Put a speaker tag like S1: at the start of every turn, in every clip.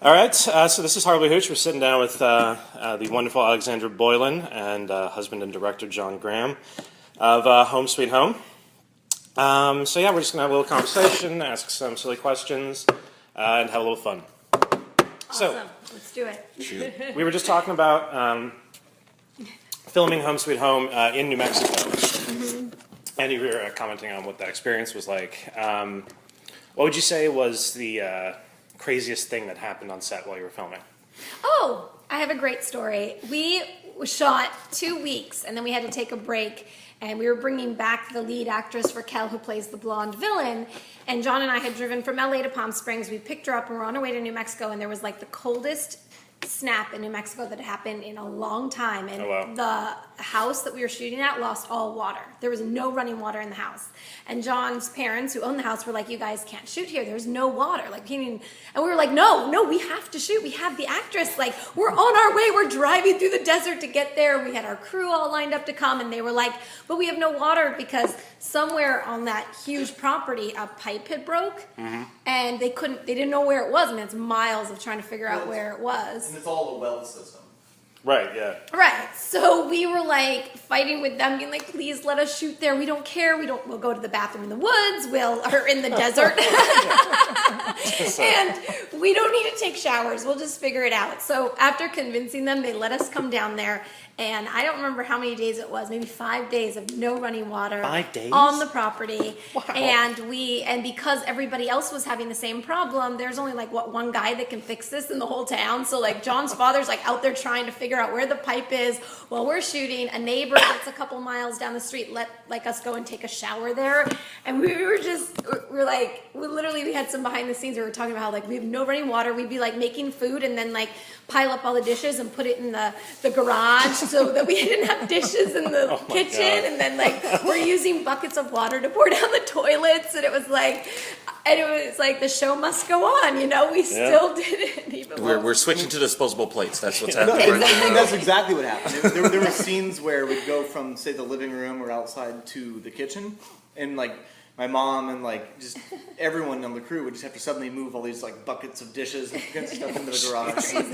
S1: All right, so this is Horribly Hooched. We're sitting down with the wonderful Alexandra Boylan and husband and director John Graham of Home Sweet Home. So yeah, we're just going to have a little conversation, ask some silly questions, and have a little fun.
S2: Awesome.
S1: So,
S2: let's do it.
S1: We were just talking about filming Home Sweet Home in New Mexico. Mm-hmm. And you were commenting on what that experience was like. What would you say was the craziest thing that happened on set while you were filming?
S2: Oh, I have a great story. We shot 2 weeks, and then we had to take a break, and we were bringing back the lead actress, Raquel, who plays the blonde villain, and John and I had driven from LA to Palm Springs. We picked her up, and we're on our way to New Mexico, and there was like the coldest snap in New Mexico that happened in a long time, and the house that we were shooting at lost all water. There was no running water in the house, and John's parents, who own the house, were like, "You guys can't shoot here. There's no water." And we were like, "No, we have to shoot. We have the actress. Like, we're on our way. We're driving through the desert to get there." We had our crew all lined up to come, and they were like, "But we have no water because somewhere on that huge property a pipe had broke, and they didn't know where it was. I mean, it's miles of trying to figure out where it was."
S3: And it's all a well system.
S1: Right, yeah.
S2: Right. So we were like fighting with them, being like, "Please let us shoot there. We don't care. We'll go to the bathroom in the woods. Or in the desert. And we don't need to take showers. We'll just figure it out." So after convincing them, they let us come down there. And I don't remember how many days it was, maybe 5 days of no running water
S1: 5 days?
S2: on the property.
S1: Wow.
S2: And because everybody else was having the same problem, there's only like one guy that can fix this in the whole town. So like John's father's like out there trying to figure out where the pipe is while we're shooting. A neighbor that's a couple miles down the street let us go and take a shower there. And we had some behind the scenes. We were talking about how like we have no running water. We'd be like making food and then like pile up all the dishes and put it in the garage so that we didn't have dishes in the kitchen.
S1: God.
S2: And then like we're using buckets of water to pour down the toilets, and it was like the show must go on, we still did it. Even
S4: We're switching to disposable plates. That's what's
S3: No,
S4: happening right now.
S3: and that's exactly what happened. There were scenes where we'd go from, say, the living room or outside to the kitchen, and like my mom and like just everyone on the crew would just have to suddenly move all these like buckets of dishes and stuff into the garage. It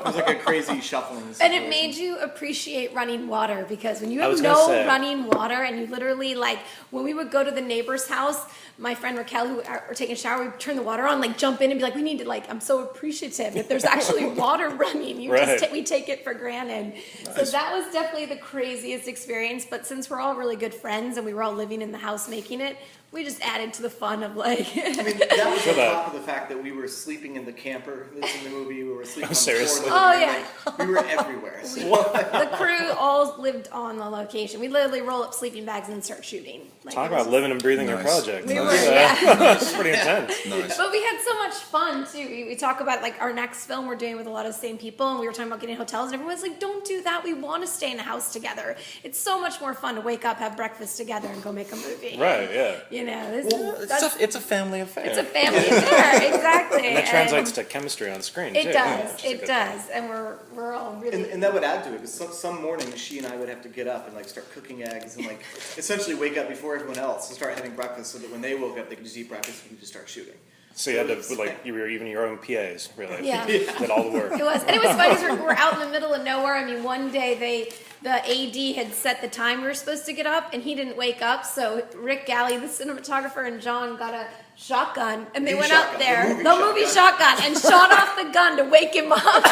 S3: was like a crazy shuffling situation.
S2: And it made you appreciate running water, because when you have no running water and you literally like, when we would go to the neighbor's house, my friend Raquel, who were taking a shower, we'd turn the water on, like jump in and be like, "We need to like, I'm so appreciative that there's actually water running." We take it for granted. Nice. So that was definitely the craziest experience. But since we're all really good friends and we were all living in the house making it, we just added to the fun of like.
S3: I mean, that was on top of the fact that we were sleeping in the camper that's in the movie. We were sleeping on the floor.
S2: Oh yeah.
S3: We were everywhere. So.
S2: The crew all lived on the location. We literally roll up sleeping bags and start shooting.
S1: Talk about living and breathing your project.
S2: It's
S1: pretty intense.
S4: Nice.
S2: But we had so much fun too. We talk about like our next film we're doing with a lot of the same people, and we were talking about getting hotels, and everyone's like, "Don't do that. We want to stay in the house together. It's so much more fun to wake up, have breakfast together, and go make a movie."
S1: Right, yeah.
S4: It's a family affair.
S2: It's a family affair, exactly.
S1: And that translates to chemistry on screen, too.
S2: It does. It does. And we're all really...
S3: And that would add to it, because some mornings she and I would have to get up and like start cooking eggs and like essentially wake up before everyone else and start having breakfast, so that when they woke up they could just eat breakfast and we could just start shooting.
S1: So you had to, like, you were even your own PAs, really.
S2: Yeah.
S1: Did all the work.
S2: It was. And it was funny because we're out in the middle of nowhere. I mean, one day the AD had set the time we were supposed to get up, and he didn't wake up. So Rick Galley, the cinematographer, and John got a shotgun, and they went out there, the movie shotgun, and shot off the gun to wake him up.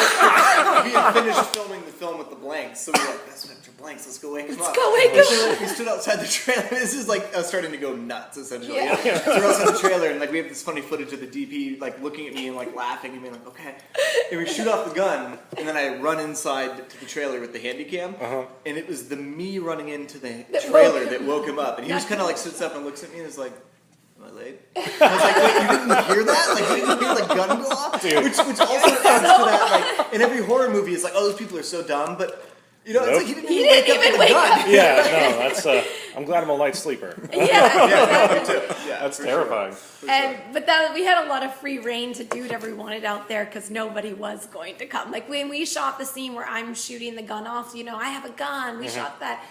S3: We had finished filming the film with the blanks, so we were like, "That's after blanks, let's go wake him up."
S2: Let's go wake him up.
S3: We stood outside the trailer. This is like us starting to go nuts, essentially.
S2: Yeah.
S3: So we're outside the trailer, and like we have this funny footage of the DP like looking at me and like laughing and being like, "Okay." And we shoot off the gun, and then I run inside to the trailer with the handy cam, and it was me running into the trailer that woke him up, and he just kind of like sits up and looks at me and is like, "Am I late?" I was like, "Wait, you didn't hear that? Like, you didn't hear the gun go off?" Which also adds to that, like, in every horror movie, it's like, "Oh, those people are so dumb," but it's like he didn't even wake up.
S1: Yeah, no, that's, I'm glad I'm a light sleeper.
S2: Yeah,
S3: me too. Yeah,
S1: that's terrifying.
S2: Sure. But we had a lot of free reign to do whatever we wanted out there, because nobody was going to come. Like when we shot the scene where I'm shooting the gun off, I have a gun. We shot that.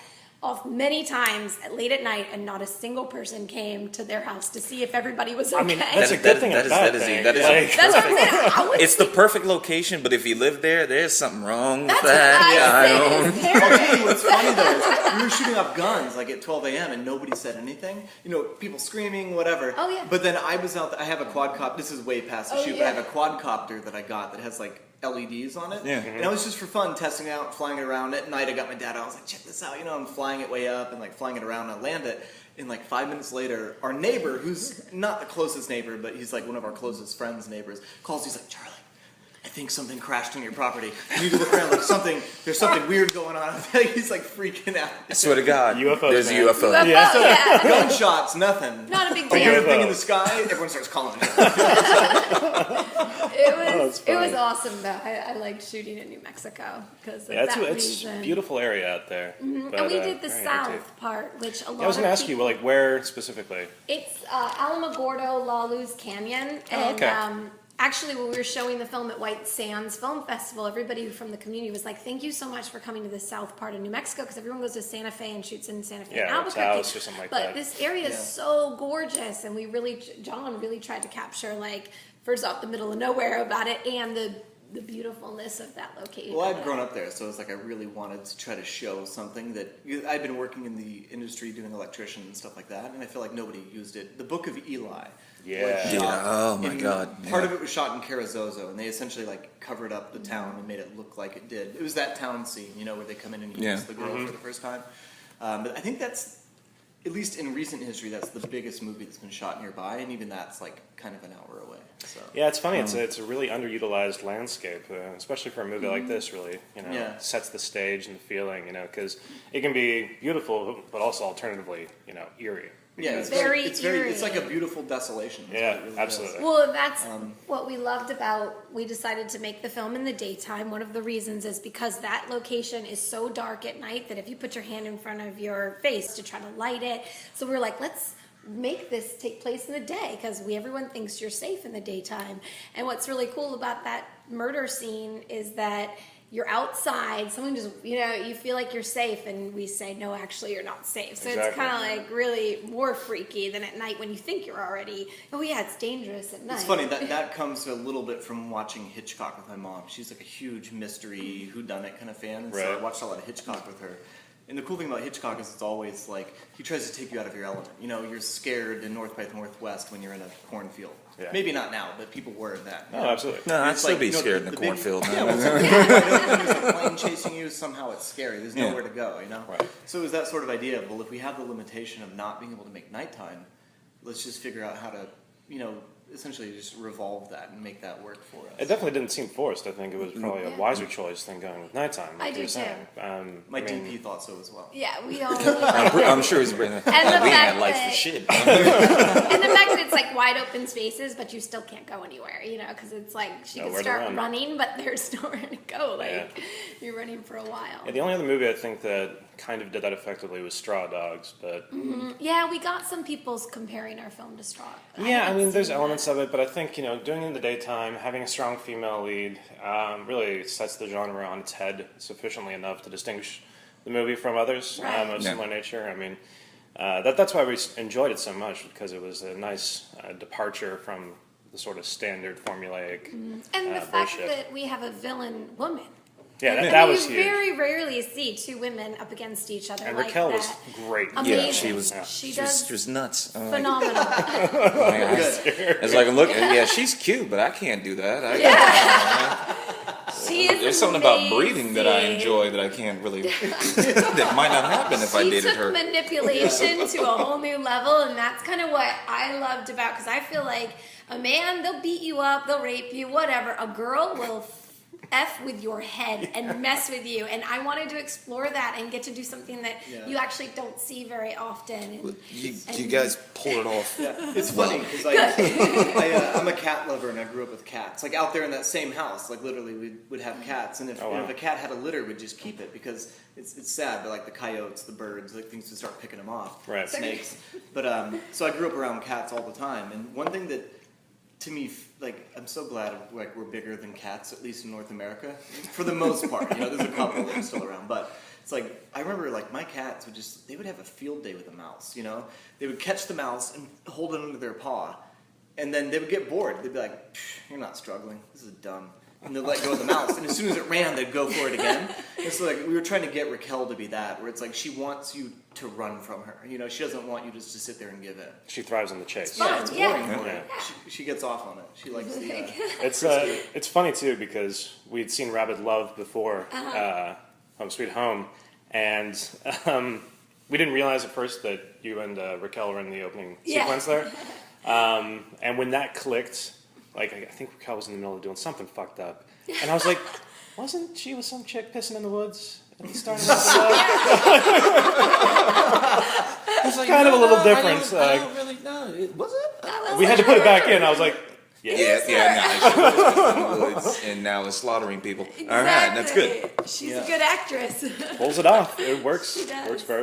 S2: off many times late at night, and not a single person came to their house to see if everybody was okay.
S1: I mean, that's a good thing.
S4: That
S1: That
S4: is
S1: thing.
S4: that is
S1: Like,
S2: That's what I'm saying. I would
S4: It's the perfect location, but if you live there, there's something wrong with
S2: That's
S4: that.
S2: what I
S4: don't-
S2: said.
S3: I'll tell you what's funny though is we were shooting off guns like at 12 a.m. and nobody said anything. You know, people screaming, whatever.
S2: Oh, yeah.
S3: But then I was out. I have a quadcopter. This is way past the
S2: Oh,
S3: shoot,
S2: yeah.
S3: but I have a quadcopter that I got that has like LEDs on it.
S4: Yeah.
S3: And I was just for fun testing it out, flying it around at night. I got my dad out. I was like, check this out. You know, I'm flying it way up and like flying it around and I land it. And like 5 minutes later, our neighbor, who's not the closest neighbor, but he's like one of our closest friends' neighbors, calls. He's like, Charlie, I think something crashed on your property. You need to look around. Like there's something weird going on. He's like freaking out.
S4: I swear to God,
S1: UFOs,
S4: there's a
S1: man.
S4: UFO.
S2: UFO, yeah.
S3: Gunshots, nothing.
S2: Not a big
S3: But you hear
S2: deal.
S3: the thing in the sky, everyone starts calling it.
S2: It was awesome though. I liked shooting in New Mexico because of
S1: Yeah,
S2: that
S1: it's
S2: reason.
S1: a beautiful area out there. But,
S2: And we did the
S1: very
S2: south
S1: active.
S2: part, which a lot
S1: Yeah, I was going to
S2: of
S1: ask you,
S2: people-
S1: like, where specifically?
S2: It's Alamogordo, La Luz Canyon, and
S1: okay.
S2: actually, when we were showing the film at White Sands Film Festival, everybody from the community was like, "Thank you so much for coming to the south part of New Mexico," because everyone goes to Santa Fe and shoots in Santa Fe and
S1: Yeah,
S2: Albuquerque.
S1: Taos or something like
S2: but
S1: that.
S2: this area is so gorgeous, and John really tried to capture like first off the middle of nowhere about it and the beautifulness of that location.
S3: Well, I'd grown up there, so it's like I really wanted to try to show something that I'd been working in the industry doing electrician and stuff like that, and I feel like nobody used it. The Book of Eli.
S1: Yeah.
S3: was
S4: Yeah,
S3: shot
S4: oh my
S3: in-
S4: God,
S3: Part
S4: yeah.
S3: of it was shot in Carrizozo, and they essentially like covered up the town and made it look like it did. It was that town scene, you know, where they come in and
S4: Yeah.
S3: use the girl for the first time. But I think that's, at least in recent history, that's the biggest movie that's been shot nearby, and even that's like kind of an hour away. So.
S1: Yeah, it's funny. It's a really underutilized landscape, especially for a movie like this. Really,
S3: Yeah.
S1: sets the stage and the feeling. Because it can be beautiful, but also alternatively, eerie.
S3: Yeah,
S2: It's very
S3: it's
S2: eerie.
S3: like a beautiful desolation. That's
S1: Yeah,
S3: what it really
S1: absolutely.
S3: is.
S2: Well, that's what we loved about, we decided to make the film in the daytime. One of the reasons is because that location is so dark at night that if you put your hand in front of your face to try to light it, so we're like, let's make this take place in the day because everyone thinks you're safe in the daytime. And what's really cool about that murder scene is that you're outside, someone just, you feel like you're safe, and we say, no, actually, you're not safe. So it's
S1: Exactly.
S2: kind of like really more freaky than at night when you think you're already, oh yeah, it's dangerous at night.
S3: It's funny that comes a little bit from watching Hitchcock with my mom. She's like a huge mystery whodunit kind of fan, and so I
S1: Right.
S3: watched a lot of Hitchcock with her. And the cool thing about Hitchcock is it's always like he tries to take you out of your element. You're scared in North by Northwest when you're in a cornfield.
S1: Yeah.
S3: Really not now, but people were that.
S1: Oh, absolutely.
S4: No, I'd
S3: It's
S4: still
S3: like,
S4: be
S3: you know,
S4: scared in
S3: the
S4: the
S3: big-
S4: cornfield.
S3: Yeah, well, it's like, there's a plane chasing you. Somehow it's scary. There's
S4: Yeah.
S3: nowhere to go.
S1: Right.
S3: So it was that sort of idea of, well, if we have the limitation of not being able to make nighttime, let's just figure out how to, essentially just revolve that and make that work for us.
S1: It definitely didn't seem forced. I think it was probably a wiser choice than going with nighttime. Like
S2: I
S1: you
S2: do
S1: were saying.
S3: My DP thought so as well.
S2: Yeah, we all.
S4: I'm sure he's bringing.
S2: the
S4: We ain't
S2: fact
S4: had lights
S2: that-
S4: for shit.
S2: And the fact that it's like wide open spaces, but you still can't go anywhere, because it's like she
S1: Nowhere
S2: can
S1: to
S2: start
S1: run.
S2: running, but there's nowhere to go. Like
S1: Yeah.
S2: you're running for a while.
S1: Yeah, the only other movie I think that kind of did that effectively was Straw Dogs, but
S2: Yeah, we got some people's comparing our film to Straw.
S1: yeah, I
S2: haven't
S1: mean, there's
S2: seen
S1: elements
S2: that.
S1: of it, but I think doing it in the daytime, having a strong female lead, really sets the genre on its head sufficiently enough to distinguish the movie from others
S2: Right.
S1: of
S4: Yeah.
S1: similar nature. I mean, that's why we enjoyed it so much, because it was a nice departure from the sort of standard formulaic
S2: And the fact
S1: bullshit.
S2: that we have a villain woman.
S1: Yeah,
S2: And
S1: that was
S2: you
S1: huge.
S2: very rarely see two women up against each other
S1: And
S2: like
S1: Raquel
S2: that.
S1: was great.
S2: Amazing.
S4: Yeah, she was.
S2: She
S4: She was,
S2: does
S4: she was nuts. I'm like,
S2: phenomenal.
S4: it's like I'm looking. Yeah, she's cute, but I can't do that.
S2: She is
S4: There's something about
S2: amazing.
S4: breathing that I enjoy that I can't really. that might not happen if I
S2: She
S4: dated
S2: took
S4: her.
S2: manipulation to a whole new level, and that's kind of what I loved about, because I feel like a man, they'll beat you up, they'll rape you, whatever. A girl will F with your head and mess with you, and I wanted to explore that and get to do something that
S3: Yeah.
S2: you actually don't see very often. And,
S4: You guys pull it off.
S3: Yeah, it's funny because I'm a cat lover and I grew up with cats. Like out there in that same house, like literally we would have cats, and if,
S1: Oh, wow.
S3: if a cat had a litter, we'd just keep it because it's sad, but like the coyotes, the birds, like things would start picking them off.
S1: Right.
S3: Snakes. But so I grew up around cats all the time, and one thing that to me, like, I'm so glad like we're bigger than cats, at least in North America, for the most part. You know, there's a couple that are still around, but it's like I remember like my cats they would have a field day with a mouse. You know, they would catch the mouse and hold it under their paw, and then they would get bored. They'd be like, "You're not struggling. This is dumb." And they'd let go of the mouse, and as soon as it ran, they'd go for it again. And so, like, we were trying to get Raquel to be that, where it's like she wants you to run from her. You know, she doesn't want you just to sit there and give in.
S1: She thrives on the chase.
S2: Fun,
S3: It's
S2: yeah.
S3: boring for her.
S1: Yeah.
S3: She gets off on it. She likes the.
S1: It's funny too because we'd seen Rabid Love before Home Sweet Home, and we didn't realize at first that you and Raquel were in the opening sequence there. And when that clicked, like I think Raquel was in the middle of doing something fucked up, and I was like, wasn't she with some chick pissing in the woods at the start of the It's like, kind of a little different.
S4: I don't really know. Was it?
S1: We had to put it back in. I was like,
S4: Yeah. Nah, she was in the woods, and now it's slaughtering people.
S2: Exactly.
S4: All right, that's good.
S2: She's a good actress.
S1: pulls it off. It works.
S2: She does.
S1: Works very